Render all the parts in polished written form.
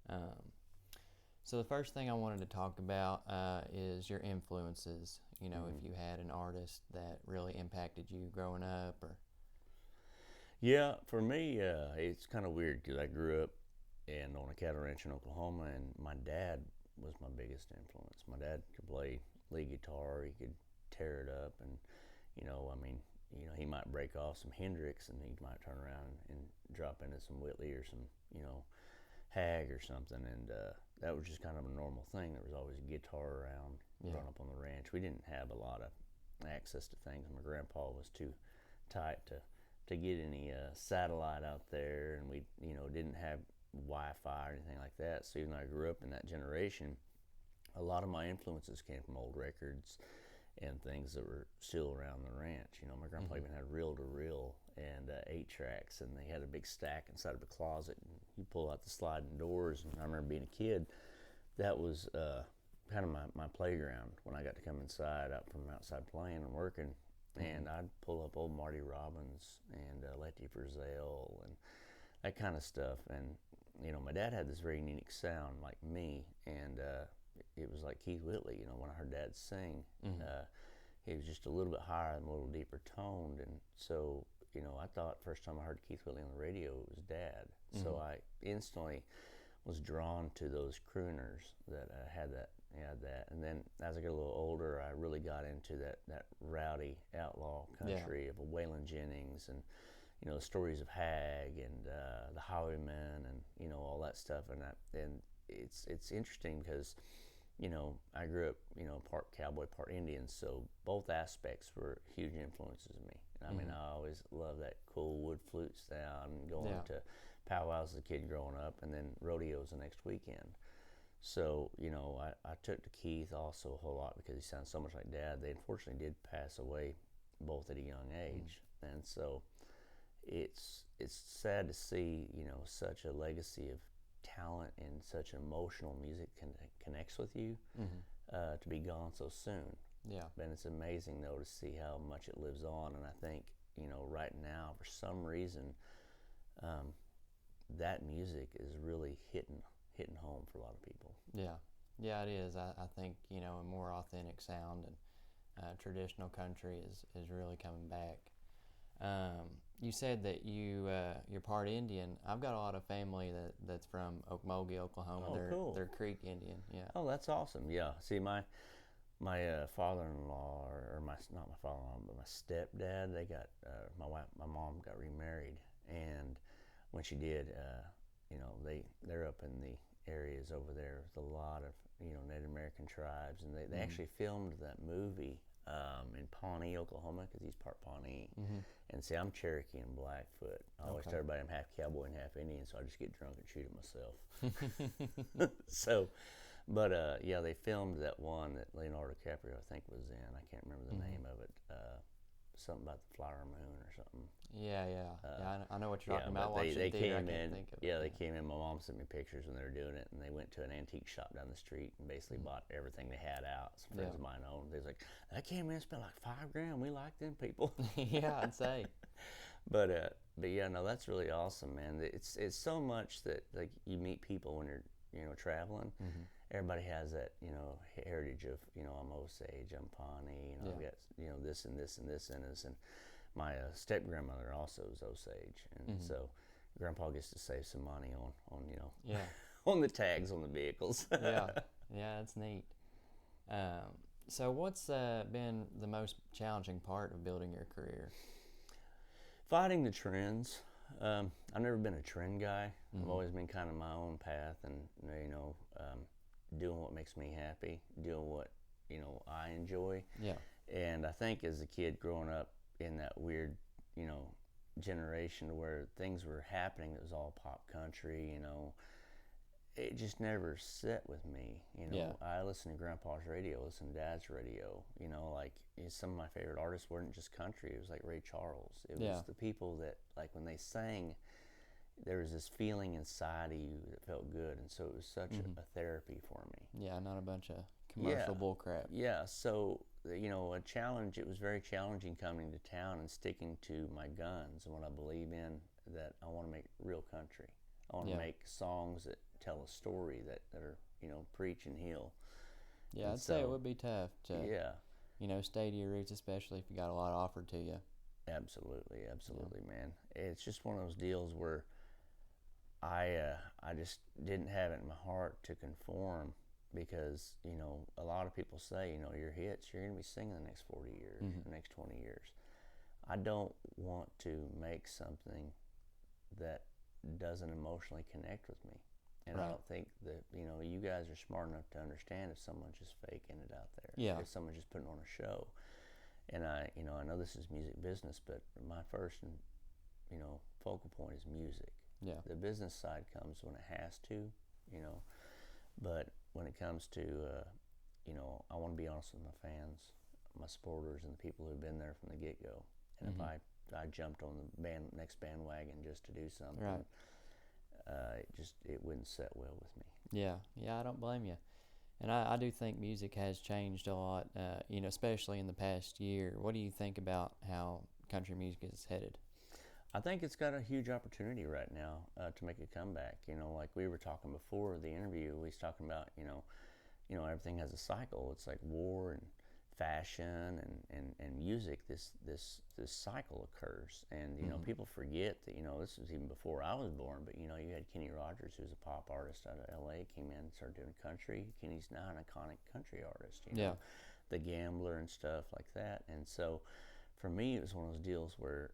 Um, so the first thing I wanted to talk about is your influences. You know, if you had an artist that really impacted you growing up, or Yeah, for me, it's kind of weird because I grew up and on a cattle ranch in Oklahoma, and my dad was my biggest influence. My dad could play lead guitar, he could tear it up, and he might break off some Hendrix, and he might turn around and drop into some Whitley or some, Hag or something, and that was just kind of a normal thing. There was always a guitar around yeah, growing up on the ranch. We didn't have a lot of access to things. My grandpa was too tight to get any satellite out there, and we didn't have Wi-Fi or anything like that. So even though I grew up in that generation, a lot of my influences came from old records and things that were still around the ranch. My grandpa mm-hmm. even had reel to reel and 8 tracks, and they had a big stack inside of a closet. And you pull out the sliding doors, and I remember being a kid. That was kind of my playground when I got to come inside out from outside playing and working. Mm-hmm. And I'd pull up old Marty Robbins and Letty Frizzell and that kind of stuff. And my dad had this very unique sound, like me, and it was like Keith Whitley. When I heard Dad sing, Mm-hmm. he was just a little bit higher and a little deeper toned, and so I thought first time I heard Keith Whitley on the radio it was Dad. Mm-hmm. So I instantly was drawn to those crooners that had that. And then as I got a little older, I really got into that rowdy outlaw Yeah, country of Waylon Jennings and the stories of Hag and the Highwaymen and all that stuff. And it's interesting because I grew up part cowboy, part Indian, so both aspects were huge influences of me. I mean, mm-hmm. I always loved that cool wood flute sound and going Yeah, to powwows as a kid growing up, and then rodeos the next weekend. So, I took to Keith also a whole lot because he sounds so much like Dad. They unfortunately did pass away both at a young mm-hmm. age. And so it's sad to see, such a legacy of talent and such emotional music connects with you Mm-hmm. to be gone so soon. Yeah, And it's amazing, though, to see how much it lives on. And I think, right now, for some reason, um, that music is really hitting home for a lot of people. yeah, yeah. It is. I think a more authentic sound and traditional country is really coming back. You said that you're part Indian. I've got a lot of family that's from Okmulgee, Oklahoma. Oh, They're cool. Creek Indian. Yeah. Oh, that's awesome. Yeah. See, my father-in-law, or my not my father-in-law, but my stepdad, they got my mom got remarried, and when she did, they're up in the areas over there with a lot of Native American tribes, and they Mm-hmm. actually filmed that movie in Pawnee, Oklahoma, because he's part Pawnee. Mm-hmm. And see, I'm Cherokee and Blackfoot. I always Okay. tell everybody I'm half cowboy and half Indian, so I just get drunk and shoot it myself. So, but yeah, they filmed that one that Leonardo DiCaprio I think was in. I can't remember the Mm-hmm. name of it. Something about the flower moon or something. Yeah, yeah, yeah. I know what you're Yeah, talking about. but I watched it they in theater. I came can't in. think of it. Yeah, they Yeah. came in. My mom sent me pictures when they were doing it, and they went to an antique shop down the street and basically Mm-hmm. bought everything they had out. Some Yeah. friends of mine owned. They was like, "That came in and spent like $5 grand. We like them people." Yeah, I'd say. But yeah, no, that's really awesome, man. It's so much that like you meet people when you're traveling. Mm-hmm. Everybody has that heritage of I'm Osage, I'm Pawnee, Yeah. I've got this and this and this and this, and my step grandmother also is Osage, and Mm-hmm. so Grandpa gets to save some money on Yeah. on the tags on the vehicles. Yeah. Yeah. That's neat. Um, so what's been the most challenging part of building your career? Fighting the trends. I've never been a trend guy. I've Mm-hmm. always been kind of my own path, and doing what makes me happy, doing what I enjoy. Yeah. And I think as a kid growing up in that weird, you know, generation where things were happening that was all pop country, it just never set with me. Yeah. I listened to Grandpa's radio, listened to Dad's radio. Like some of my favorite artists weren't just country. It was like Ray Charles. It Yeah. was the people that, like, when they sang, there was this feeling inside of you that felt good, and so it was such Mm-hmm. a therapy for me. Yeah. Not a bunch of Yeah, commercial bull crap. yeah. So a challenge. It was very challenging coming to town and sticking to my guns and what I believe in. That I want to make real country. I want to Yeah. make songs that tell a story that are, preach and heal. Yeah, And I'd say it so, would be tough to, yeah, stay to your roots, especially if you got a lot offered to you. absolutely, man. It's just one of those deals where I just didn't have it in my heart to conform because, a lot of people say, your hits, you're going to be singing the next 40 years, the next 20 years. I don't want to make something that doesn't emotionally connect with me. And I don't think that, you guys are smart enough to understand if someone's just faking it out there. Yeah. If someone's just putting on a show. And I know this is music business, but my first, focal point is music. Yeah. The business side comes when it has to, but when it comes to, I want to be honest with my fans, my supporters, and the people who've been there from the get-go. And if I jumped on the next bandwagon just to do something, it wouldn't set well with me. Yeah, I don't blame you. And I do think music has changed a lot, especially in the past year. What do you think about how country music is headed? I think it's got a huge opportunity right now to make a comeback. Like we were talking before the interview, we was talking about, everything has a cycle. It's like war and fashion and music. This cycle occurs, and people forget that this was even before I was born. But you had Kenny Rogers, who's a pop artist out of L.A., came in and started doing country. Kenny's now an iconic country artist. The Gambler and stuff like that. And so, for me, it was one of those deals where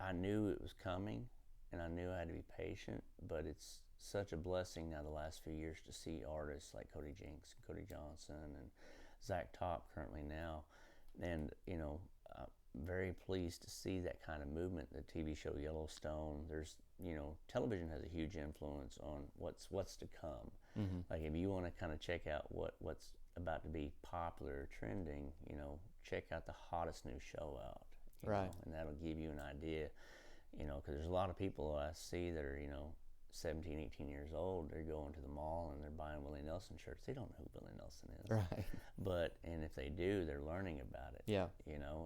I knew it was coming, and I knew I had to be patient. But it's such a blessing now the last few years to see artists like Cody Jinks and Cody Johnson and Zach Top currently now, and I'm very pleased to see that kind of movement. The TV show Yellowstone. There's television has a huge influence on what's to come. Like if you want to kind of check out what's about to be popular or trending, check out the hottest new show out. And that'll give you an idea. Because there's a lot of people I see that are 17, 18 years old. They're going to the mall and they're buying Willie Nelson shirts. They don't know who Willie Nelson is. Right. And if they do, they're learning about it. Yeah.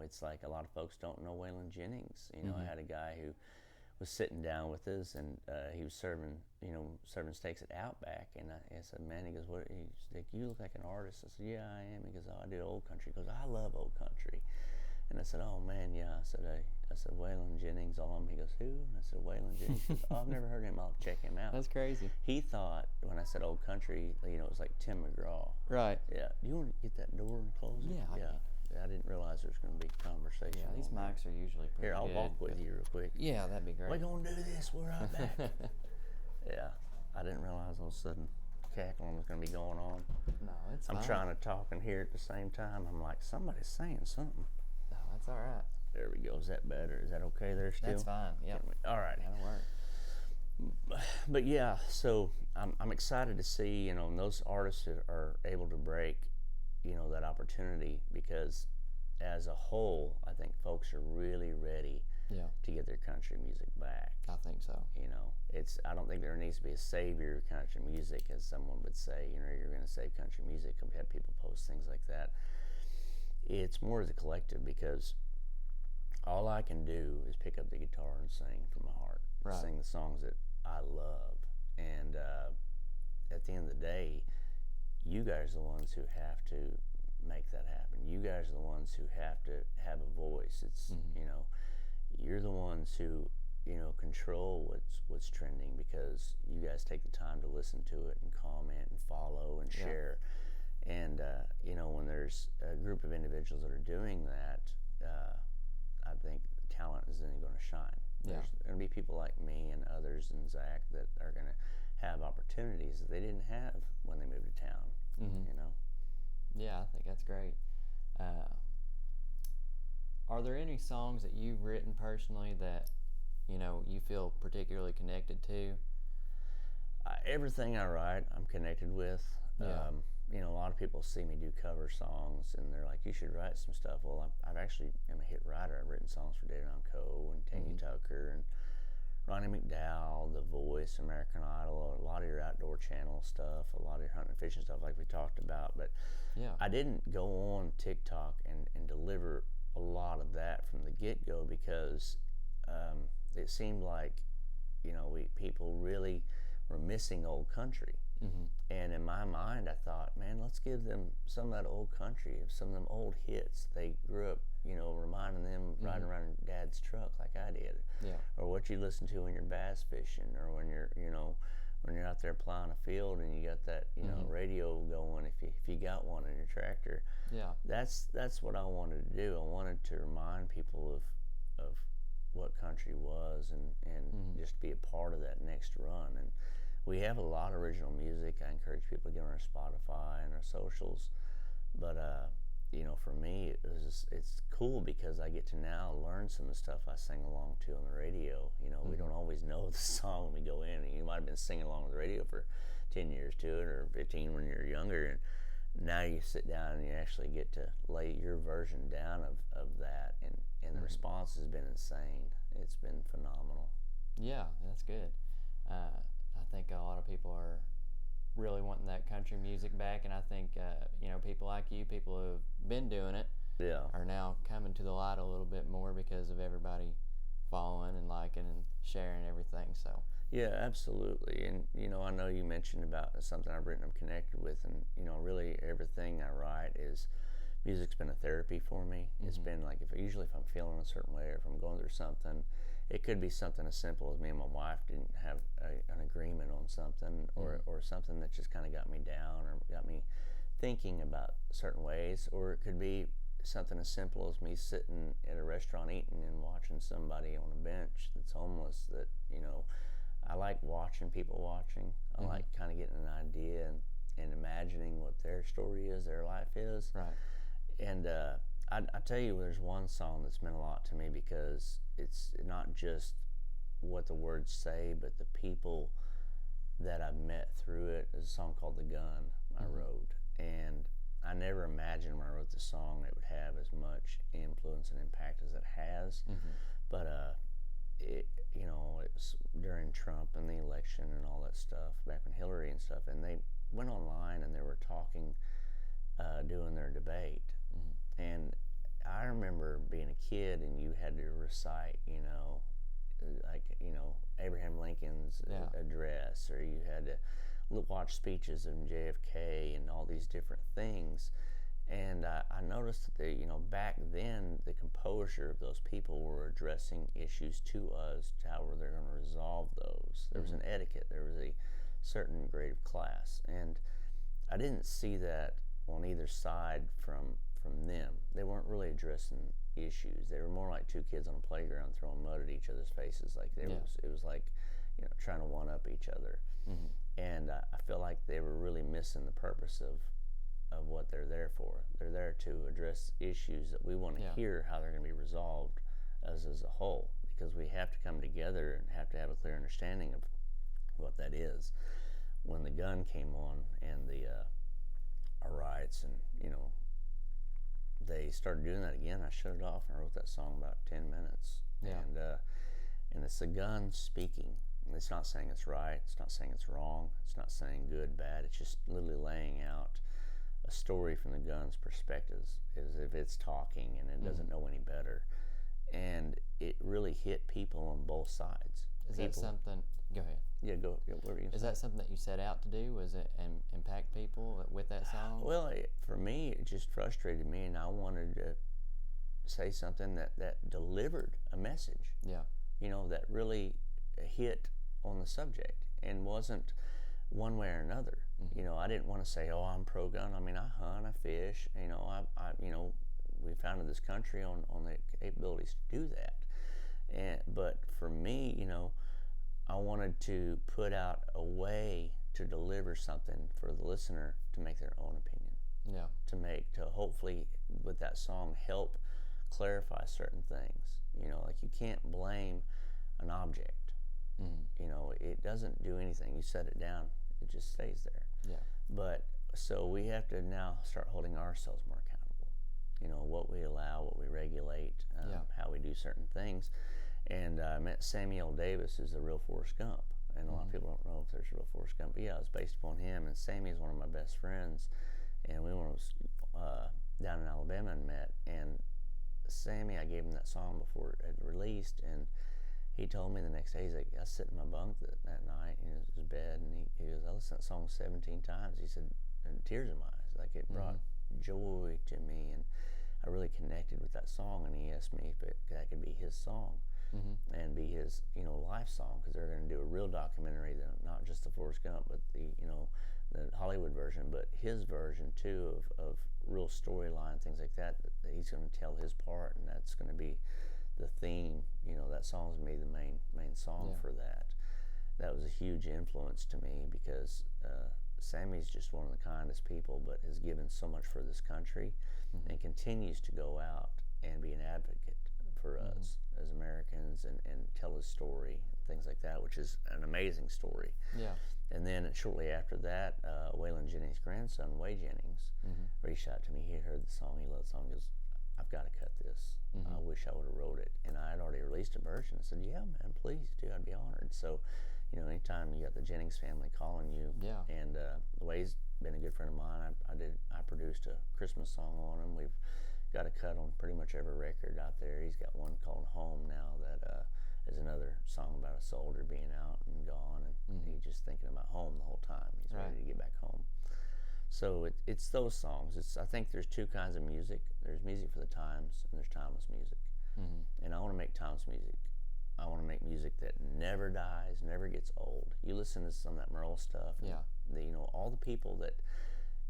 It's like a lot of folks don't know Waylon Jennings. I had a guy who was sitting down with us, and he was serving steaks at Outback, and I said, man, he goes, what? He's like, you look like an artist. I said, yeah, I am. He goes, oh, I do old country. He goes, I love old country. And I said, oh man, yeah. I said, Waylon Jennings. He goes, who? And I said, Waylon Jennings. He goes, oh, I've never heard him. I'll check him out. That's crazy. He thought when I said old country, it was like Tim McGraw. Right. Yeah. Do you want to get that door and close it? Yeah. I didn't realize there was going to be conversation. Yeah, these mics are usually pretty Here, I'll good, walk with you real quick. Yeah, that'd be great. We're going to do this. We're right back. Yeah. I didn't realize all of a sudden cackling was going to be going on. No, it's fine. I'm trying to talk and hear at the same time. I'm like, somebody's saying something. No, that's all right. There we go. Is that better? Is that okay there still? That's fine. Yeah. All right. That'll work. But yeah, so I'm excited to see, those artists that are able to break, that opportunity, because as a whole, I think folks are really ready to get their country music back. I think so. I don't think there needs to be a savior of country music, as someone would say, you're going to save country music. I've had people post things like that. It's more as a collective, because all I can do is pick up the guitar and sing from my heart. Right. Sing the songs that I love. And at the end of the day, you guys are the ones who have to make that happen. You guys are the ones who have to have a voice. It's, you're the ones who, control what's trending, because you guys take the time to listen to it and comment and follow and share. And, when there's a group of individuals that are doing that, I think talent is then going to shine. There's going to be people like me and others and Zach that are going to have opportunities that they didn't have when they moved to town. Yeah, I think that's great. Are there any songs that you've written personally that you feel particularly connected to? Everything I write, I'm connected with. A lot of people see me do cover songs, and they're like, you should write some stuff. Well, I've actually am a hit writer. I've written songs for David Co. and Tangy Tucker and Ronnie McDowell, The Voice, American Idol, a lot of your outdoor channel stuff, a lot of your hunting and fishing stuff like we talked about. But I didn't go on TikTok and deliver a lot of that from the get-go, because it seemed like, people really were missing old country. Mm-hmm. And in my mind, I thought, man, let's give them some of that old country, some of them old hits they grew up, reminding them riding around in Dad's truck like I did, or what you listen to when you're bass fishing, or when you're, when you're out there plowing a field and you got that, radio going if you got one in your tractor. Yeah. That's what I wanted to do. I wanted to remind people of what country was and just be a part of that next run. And we have a lot of original music. I encourage people to get on our Spotify and our socials. But, for me, it's cool because I get to now learn some of the stuff I sing along to on the radio. We don't always know the song when we go in. And you might have been singing along with the radio for 10 years to it, or 15 when you're younger. And now you sit down and you actually get to lay your version down of that. And the response has been insane. It's been phenomenal. Yeah, that's good. I think a lot of people are really wanting that country music back, and I think people like you, people who have been doing it, are now coming to the light a little bit more because of everybody following and liking and sharing everything. So yeah, absolutely. And I know you mentioned about something I've written I'm connected with, and really everything I write is music's been a therapy for me. It's been like usually if I'm feeling a certain way or if I'm going through something, it could be something as simple as me and my wife didn't have an agreement on something, or something that just kind of got me down or got me thinking about certain ways, or it could be something as simple as me sitting at a restaurant eating and watching somebody on a bench that's homeless. That I like watching people watching. I like kind of getting an idea and imagining what their story is, their life is. Right. And I tell you, there's one song that's meant a lot to me because it's not just what the words say, but the people that I've met through it. There's a song called "The Gun" I wrote, and I never imagined when I wrote this song it would have as much influence and impact as it has. But it was during Trump and the election and all that stuff, back when Hillary and stuff, and they went online and they were talking, doing their debate. And I remember being a kid and you had to recite, Abraham Lincoln's address, or you had to watch speeches of JFK and all these different things. And I noticed that, back then, the composure of those people were addressing issues to us, to how they're going to resolve those. There was an etiquette. There was a certain grade of class. And I didn't see that on either side from them. They weren't really addressing issues. They were more like two kids on a playground throwing mud at each other's faces. Like it was like, trying to one up each other. And I feel like they were really missing the purpose of what they're there for. They're there to address issues that we want to hear how they're going to be resolved as a whole, because we have to come together and have to have a clear understanding of what that is. When the gun came on and the our riots, and they started doing that again, I shut it off and I wrote that song about 10 minutes. And it's the gun speaking. It's not saying it's right, it's not saying it's wrong, it's not saying good, bad. It's just literally laying out a story from the gun's perspectives, as if it's talking and it doesn't know any better. And it really hit people on both sides. Is that something? Go ahead. Yeah, go. What were you Is that something that you set out to do? Was it impact people with that song? Well, for me, it just frustrated me, and I wanted to say something that delivered a message. Yeah. That really hit on the subject and wasn't one way or another. I didn't want to say, "Oh, I'm pro-gun." I mean, I hunt, I fish. We founded this country on the capabilities to do that. But for me, I wanted to put out a way to deliver something for the listener to make their own opinion. Yeah. To hopefully with that song help clarify certain things. Like you can't blame an object. It doesn't do anything. You set it down, it just stays there. Yeah. But so we have to now start holding ourselves more accountable. What we allow, what we regulate, how we do certain things. And I met Samuel Davis, who's the real Forrest Gump. And a lot of people don't know if there's a real Forrest Gump. But yeah, it was based upon him. And Sammy is one of my best friends. And we went down in Alabama and met. And Sammy, I gave him that song before it had released. And he told me the next day, he's like, I was sitting in my bunk that night in his bed, and he goes, I listened to that song 17 times. He said, and tears in my eyes, like it brought joy to me, and I really connected with that song. And he asked me if that could be his song and be his, life song, because they're going to do a real documentary, not just the Forrest Gump, but the Hollywood version, but his version too of real storyline, things like that he's going to tell his part, and that's going to be the theme. That song's going to be the main song for that. That was a huge influence to me, because Sammy's just one of the kindest people, but has given so much for this country and continues to go out and be an advocate for us as Americans, and tell his story and things like that, which is an amazing story. Yeah. And then shortly after that, Waylon Jennings' grandson, Way Jennings, reached out to me. He had heard the song. He loved the song. He goes, I've got to cut this. I wish I would have wrote it. And I had already released a version. I said, yeah, man, please do. I'd be honored. So, anytime you got the Jennings family calling you, and Way's been a good friend of mine. I produced a Christmas song on him. We've got a cut on pretty much every record out there. He's got one called Home now that is another song about a soldier being out and gone, and he's just thinking about home the whole time. He's ready to get back home. So it's those songs. I think there's two kinds of music. There's music for the times, and there's timeless music. And I want to make timeless music. I want to make music that never dies, never gets old. You listen to some of that Merle stuff, and all the people that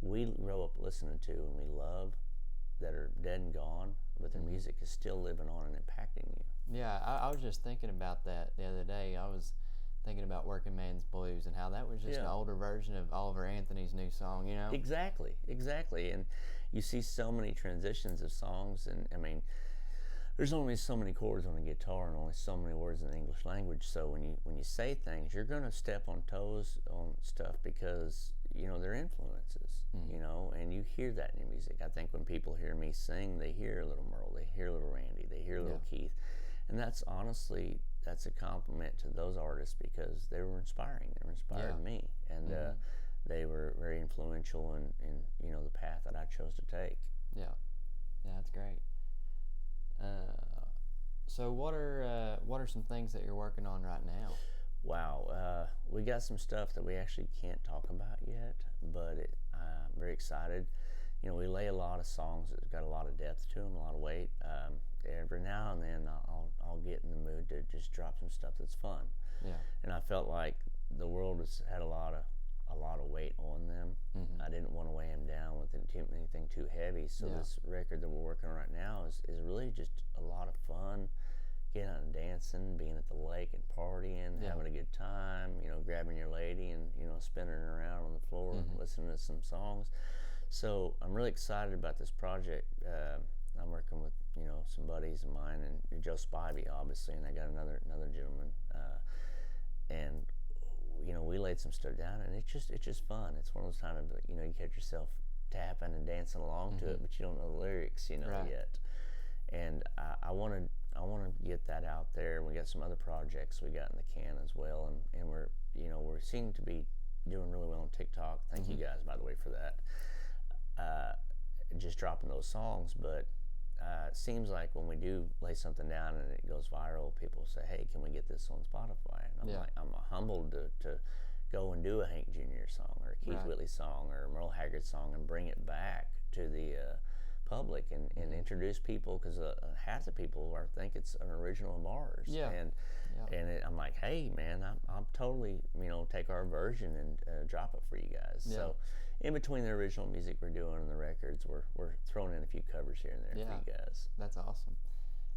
we grow up listening to and we love, that are dead and gone, but their music is still living on and impacting you. Yeah, I was just thinking about that the other day. I was thinking about Working Man's Blues and how that was just an older version of Oliver Anthony's new song, Exactly. And you see so many transitions of songs, and I mean, there's only so many chords on a guitar and only so many words in the English language. So when you say things, you're going to step on toes on stuff, because they're influences, and you hear that in your music. I think when people hear me sing, they hear a little Merle, they hear a little Randy, they hear a little Keith, and that's a compliment to those artists, because they were inspiring. They were inspiring me, and they were very influential in the path that I chose to take. Yeah, that's great. So what are some things that you're working on right now? Wow, we got some stuff that we actually can't talk about yet, but I'm very excited. We lay a lot of songs that's got a lot of depth to them, a lot of weight. Every now and then I'll get in the mood to just drop some stuff that's fun. Yeah. And I felt like the world has had a lot of weight on them. I didn't want to weigh them down with anything too heavy. So this record that we're working on right now is really just a lot of fun. Getting out and dancing, being at the lake and partying, having a good time, grabbing your lady and, spinning her around on the floor and listening to some songs. So I'm really excited about this project. I'm working with, some buddies of mine, and Joe Spivey, obviously, and I got another gentleman. And, we laid some stuff down, and it's just fun. It's one of those times, you catch yourself tapping and dancing along to it, but you don't know the lyrics, yet. And I want to get that out there. We got some other projects we got in the can as well, and we're seem to be doing really well on TikTok. Thank you guys, by the way, for that. Just dropping those songs, but it seems like when we do lay something down and it goes viral, people say, "Hey, can we get this on Spotify?" And I'm humbled to go and do a Hank Jr. song or a Keith Whitley song or a Merle Haggard song and bring it back to the public and introduce people, because half the people think it's an original of ours. I'm like, hey man, I'll totally take our version and drop it for you guys. So in between the original music we're doing and the records, we're throwing in a few covers here and there for you guys. That's awesome.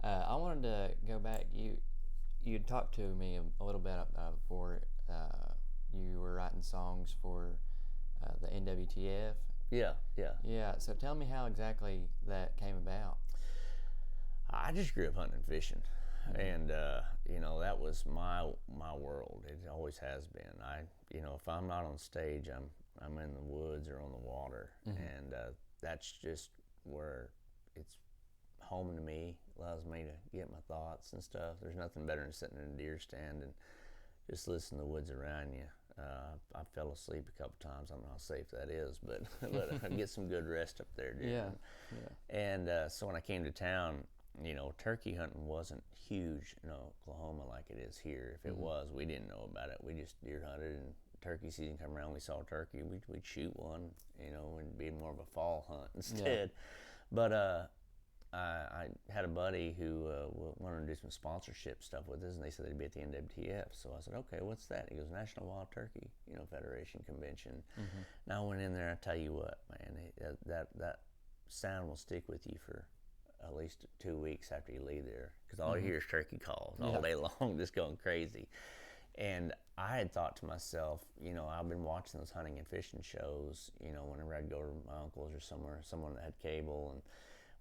I wanted to go back. You talked to me a little bit before. You were writing songs for the NWTF. Yeah. So tell me how exactly that came about. I just grew up hunting and fishing, and that was my world. It always has been. If I'm not on stage, I'm in the woods or on the water, and that's just where it's home to me. Allows me to get my thoughts and stuff. There's nothing better than sitting in a deer stand and just listening to the woods around you. I fell asleep a couple times. I don't know how safe that is, but I get some good rest up there, dude. And so when I came to town, turkey hunting wasn't huge in Oklahoma like it is here. If it was, we didn't know about it. We just deer hunted, and turkey season come around, we saw a turkey, we'd shoot one, and be more of a fall hunt instead. But I had a buddy who wanted to do some sponsorship stuff with us, and they said they'd be at the NWTF. So I said, okay, what's that? He goes, National Wild Turkey, Federation Convention. Now I went in there, I tell you what, man, that sound will stick with you for at least 2 weeks after you leave there, because all you hear is turkey calls all day long, just going crazy. And I had thought to myself, I've been watching those hunting and fishing shows, whenever I'd go to my uncle's or someone that had cable, and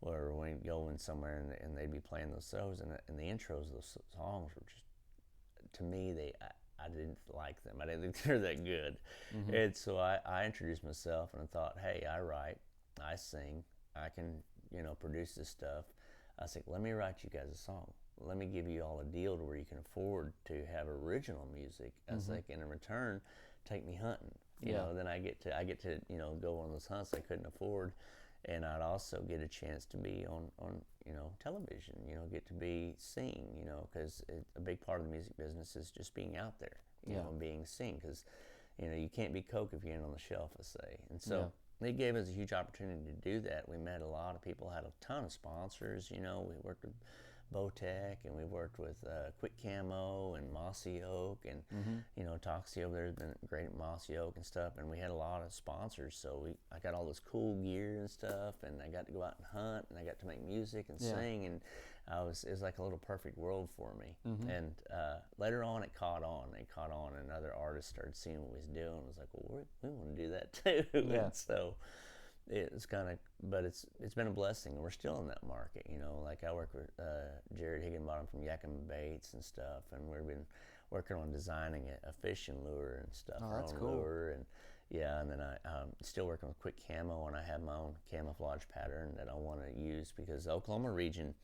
or we'd go in somewhere and they'd be playing those shows, and the intros of those songs were just, to me, I didn't like them. I didn't think they were that good. And so I introduced myself, and I thought, hey, I write, I sing, I can, produce this stuff. I said, let me write you guys a song. Let me give you all a deal to where you can afford to have original music. I was like, and in return, take me hunting. Then I get to go on those hunts I couldn't afford, and I'd also get a chance to be on television. Get to be seen. Because a big part of the music business is just being out there. And being seen. Because you can't be Coke if you ain't on the shelf, I say. And so. It gave us a huge opportunity to do that. We met a lot of people, had a ton of sponsors. We worked with Bowtech, and we worked with Quick Camo and Mossy Oak, and Toxie over there has been great at Mossy Oak and stuff. And we had a lot of sponsors, so I got all this cool gear and stuff, and I got to go out and hunt, and I got to make music and sing, and it was like a little perfect world for me. And later on, it caught on. And other artists started seeing what we was doing. It was like, well, we want to do that too. And so it's kind of, but it's been a blessing. We're still in that market. Like I work with Jared Higginbottom from Yakima Baits and stuff, and we've been working on designing a fishing lure and stuff. Oh, that's cool. Lure, and and then I'm still working with Quick Camo, and I have my own camouflage pattern that I want to use, because the Oklahoma region,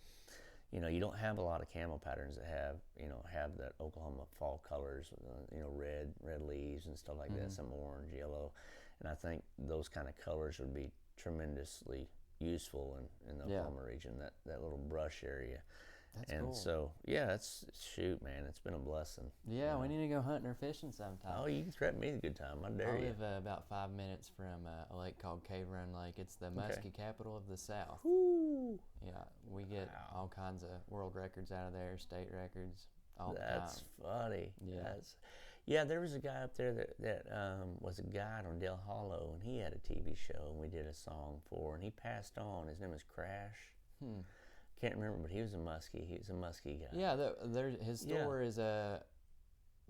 you don't have a lot of camo patterns that have that Oklahoma fall colors, red leaves and stuff like that, some orange, yellow, and I think those kind of colors would be tremendously useful in the Oklahoma region, that little brush area. That's and cool. So it's man, it's been a blessing. Yeah, we need to go hunting or fishing sometime. Oh, you can threaten me a good time. I dare you. I live about 5 minutes from a lake called Cave Run Lake. It's the muskie capital of the South. Woo. Yeah, we get all kinds of world records out of there, state records, all the time. That's funny. Yeah. There was a guy up there that was a guide on Del Hollow, and he had a TV show, and we did a song for, and he passed on. His name was Crash. Can't remember, but he was a muskie. He was a muskie guy. Yeah, his store is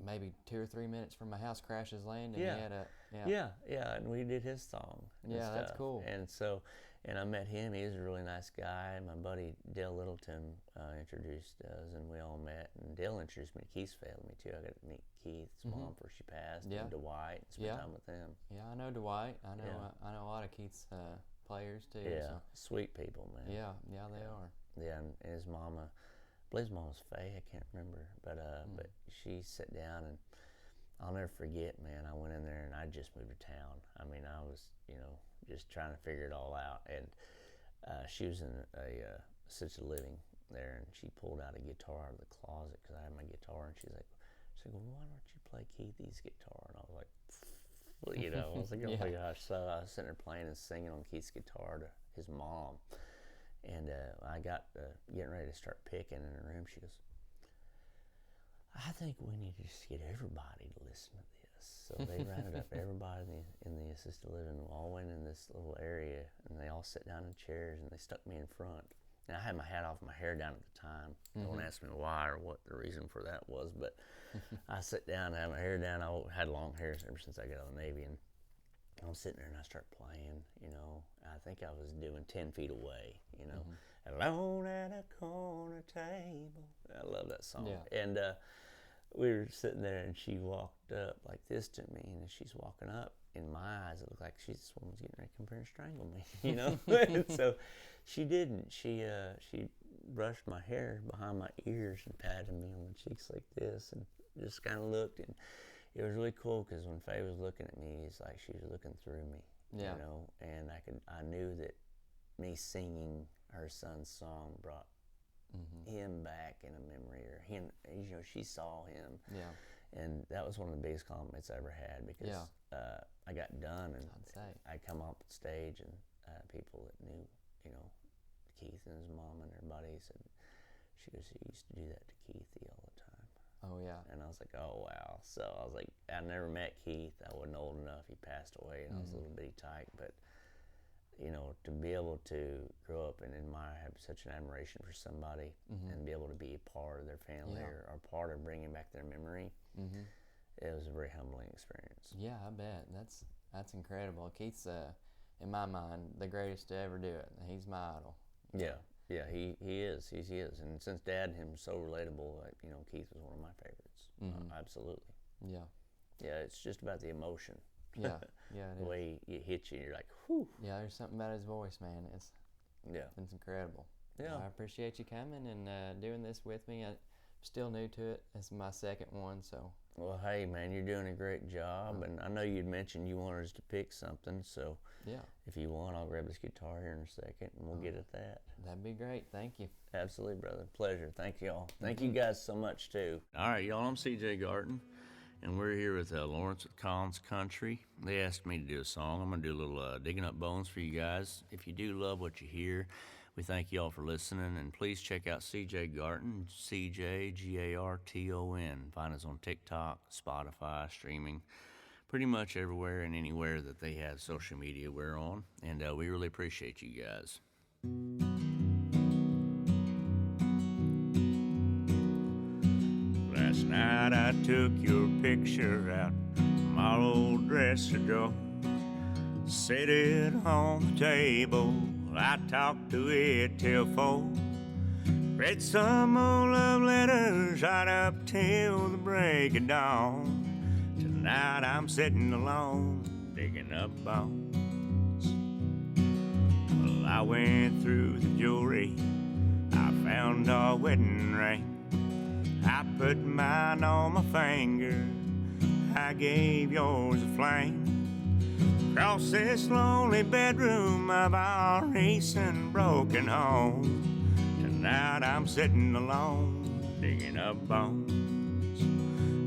maybe 2 or 3 minutes from my house. Crash's Landing. He had and we did his song. Yeah, that's cool. And so, I met him. He was a really nice guy. My buddy Dale Littleton introduced us, and we all met. And Dale introduced me to Keith's family too. I got to meet Keith's mom before she passed, and Dwight, and spend time with them. Yeah, I know Dwight. I know a lot of Keith's players too. Yeah, so. Sweet people, man. Yeah, they are. Yeah, and his mama, I believe his mom was Faye, I can't remember, but she sat down, and I'll never forget, man, I went in there, and I just moved to town. I mean, I was, just trying to figure it all out, and she was in a assisted living there, and she pulled out a guitar out of the closet, because I had my guitar, and she's like, well, why don't you play Keith's guitar? And I was like, I was like, oh my gosh. So I was sitting there playing and singing on Keith's guitar to his mom. And I got getting ready to start picking in her room. She goes, I think we need to just get everybody to listen to this. So they rounded up everybody in the assisted living, all went in this little area, and they all sat down in chairs, and they stuck me in front. And I had my hat off, my hair down at the time. Don't ask me why or what the reason for that was, but I sat down and had my hair down. I had long hair ever since I got out of the Navy, and I'm sitting there and I start playing, I think I was doing 10 Feet Away, Alone at a corner table. I love that song. Yeah. And we were sitting there, and she walked up like this to me, and as she's walking up, in my eyes, it looked like this woman was getting ready to come here and strangle me, And so she didn't. She brushed my hair behind my ears and patted me on the cheeks like this, and just kind of looked, and it was really cool, because when Faye was looking at me, it's like she was looking through me, and I knew that me singing her son's song brought him back in a memory, or him, you know, she saw him. Yeah. And that was one of the biggest compliments I ever had, because I got done and I'd come off the stage, and people that knew, you know, Keith and his mom and everybody said, she goes, "You used to do that to Keithy all the time." Oh, yeah. And I was like, oh, wow. So I was like, I never met Keith. I wasn't old enough. He passed away, and I was a little bitty tyke. But, you know, to be able to grow up and admire, have such an admiration for somebody, and be able to be a part of their family, or part of bringing back their memory, it was a very humbling experience. Yeah, I bet. That's incredible. Keith's, in my mind, the greatest to ever do it. He's my idol. Yeah. Yeah, he is. He is. And since Dad and him was so relatable, you know, Keith was one of my favorites. Absolutely. Yeah. Yeah, it's just about the emotion. Yeah, yeah, it the is. way it hits you, you're like, whew. Yeah, there's something about his voice, man. It's incredible. Yeah. I appreciate you coming and doing this with me. I'm still new to it. It's my second one, so. Well, hey, man, you're doing a great job. And I know you'd mentioned you wanted us to pick something, so if you want, I'll grab this guitar here in a second, and we'll get at that. That'd be great. Thank you. Absolutely, brother. Pleasure. Thank you all. Thank you guys so much, too. All right, y'all, I'm CJ Garton, and we're here with Lawrence with Conn's Country. They asked me to do a song. I'm going to do a little digging up bones for you guys. If you do love what you hear, we thank you all for listening, and please check out CJ Garton, CJ Garton. Find us on TikTok, Spotify, streaming, pretty much everywhere and anywhere that they have social media we're on, and we really appreciate you guys. Last night I took your picture out my old dresser drawer, set it on the table. I talked to it till 4. Read some old love letters right up till the break of dawn. Tonight I'm sitting alone, digging up bones. Well, I went through the jewelry, I found our wedding ring. I put mine on my finger, I gave yours a fling. Across this lonely bedroom of our recent broken home, tonight I'm sitting alone, digging up bones.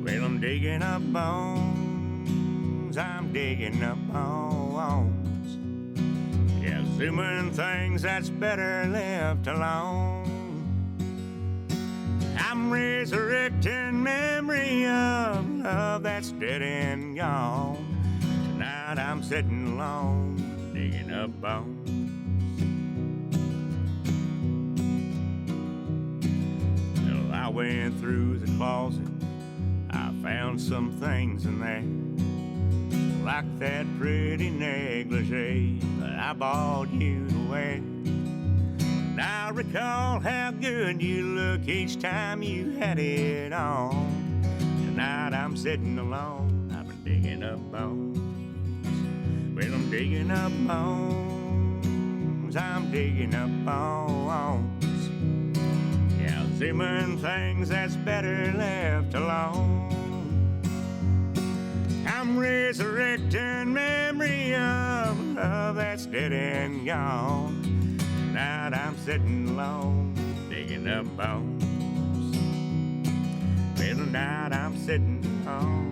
Well, I'm digging up bones, I'm digging up bones. Yeah, assuming things that's better left alone. I'm resurrecting memory of love that's dead and gone. Tonight I'm sitting alone, digging up bones. Well, I went through the closet, I found some things in there, like that pretty negligee that I bought you to wear. And I recall how good you look each time you had it on. Tonight I'm sitting alone, I've been digging up bones. Well, I'm digging up bones, I'm digging up bones. Yeah, assuming things that's better left alone. I'm resurrecting memory of love that's dead and gone. Tonight I'm sitting alone, digging up bones. Well, tonight I'm sitting alone.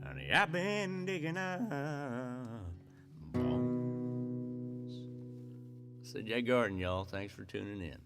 Honey, I've been digging up bones. CJ Garton, y'all. Thanks for tuning in.